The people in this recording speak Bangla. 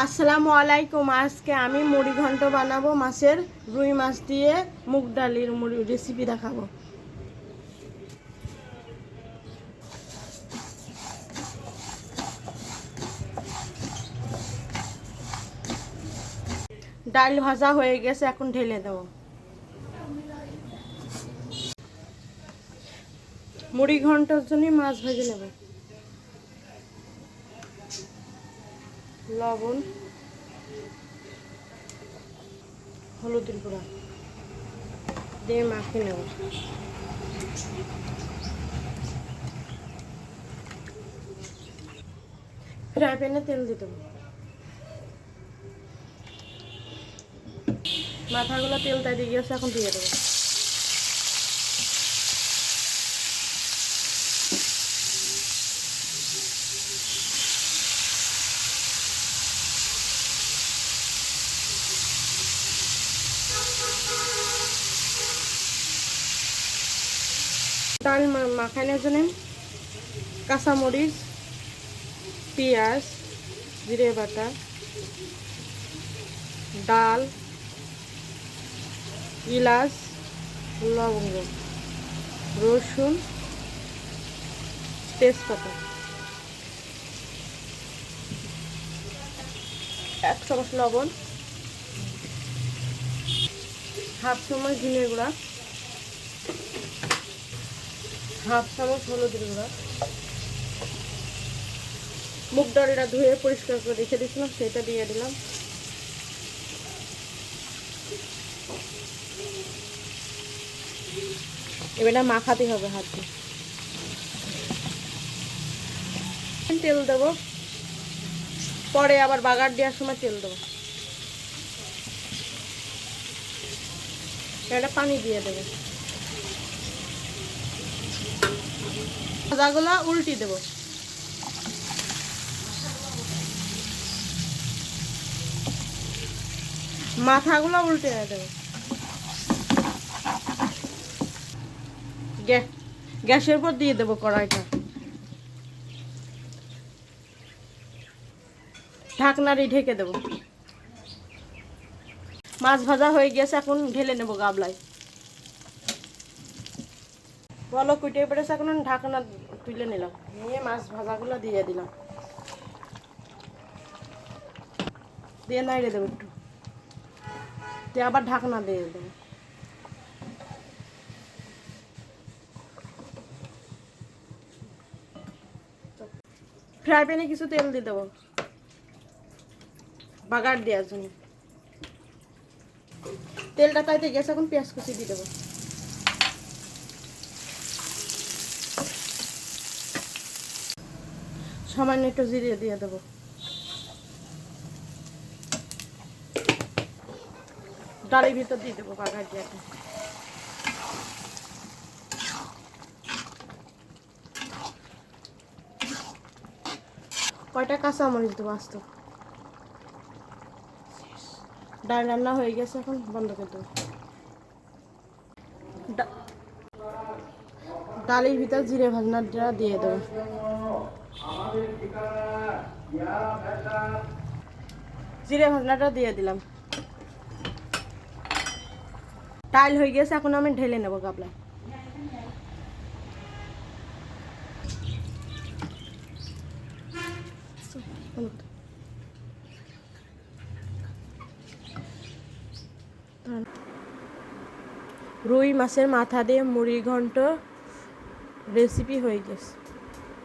আসসালামু আলাইকুম। আজকে আমি মুড়ি ঘন্ট বানাবো। মাছের রুই মাছ দিয়ে মুগ ডালের মুড়ি রেসিপি দেখাবো। ডাল ভাজা হয়ে গেছে, এখন ঢেলে দেবো। মুড়ি ঘন্টার জন্য মাছ ভেজে নেব। লবণ, হলুদের গুঁড়া দিয়ে মাখিয়ে নেব। ফ্রাই প্যানে তেল দিয়ে দেবো। মাথাগুলো তেলটা দিয়ে গেছে, এখন দিয়ে দেবো। ডাল মাখানোর জন্য কাঁচামরিচ, পেঁয়াজ, জিরে বাটা, ডাল, এলাচ, লবঙ্গ, রসুন, তেজপাতা, 1 চামচ লবণ, হাফ চামচ ধনিয়া গুঁড়া, হাফ চামচ হলুদের গুঁড়া। মুগ ডালটা ধুয়ে পরিষ্কার করে রেখে দিয়েছিলাম, সেটা দিয়ে দিলাম। এবারে মাখাতে হবে হাত দিয়ে। তেল দেবো, পরে আবার বাগার দেওয়ার সময় তেল দেবো। এটা পানি দিয়ে দেবো। ভাজাগুলো উল্টি দেবো। মাথাগুলো উল্টে দেবো। গ্যাসের উপর দিয়ে দেবো কড়াইটা। ঢাকনাটি ঢেকে দেবো। মাছ ভাজা হয়ে গেছে, এখন ঢেলে নেব গাবলায়। বলো কুটে পড়েছে, এখন ঢাকনা তুলে নিলাম, নিয়ে মাছ ভাজাগুলো দিয়ে দিলাম। দিয়ে নাড়িয়ে দেবো একটু, দিয়ে আবার ঢাকনা দিয়ে দেবো। ফ্রাই প্যানে কিছু তেল দিয়ে দেবো বাগার দেওয়ার জন্য। তেলটা তাইতে গেছে, এখন পেঁয়াজ কুচি দিয়ে দেবো। সামান্য একটু জিরে দিয়ে দেবো। ডালের ভিতর দিয়ে দেবো বাগার দিয়ে। কয়টা কাঁচামরিচ দেবো আস্ত। ডাল রান্না হয়ে গেছে, এখন বন্ধ করে দেবো। ডালের ভিতর জিরে ভাজনাটা দিয়ে দেবো। জিরে ভাজনাটা দিয়ে দিলাম। ডাল হয়ে গেছে, এখন আমি ঢেলে নেবো গাবলায়। রুই মাছের মাথা দিয়ে মুড়ি ঘন্ট রেসিপি হয়ে গেছে।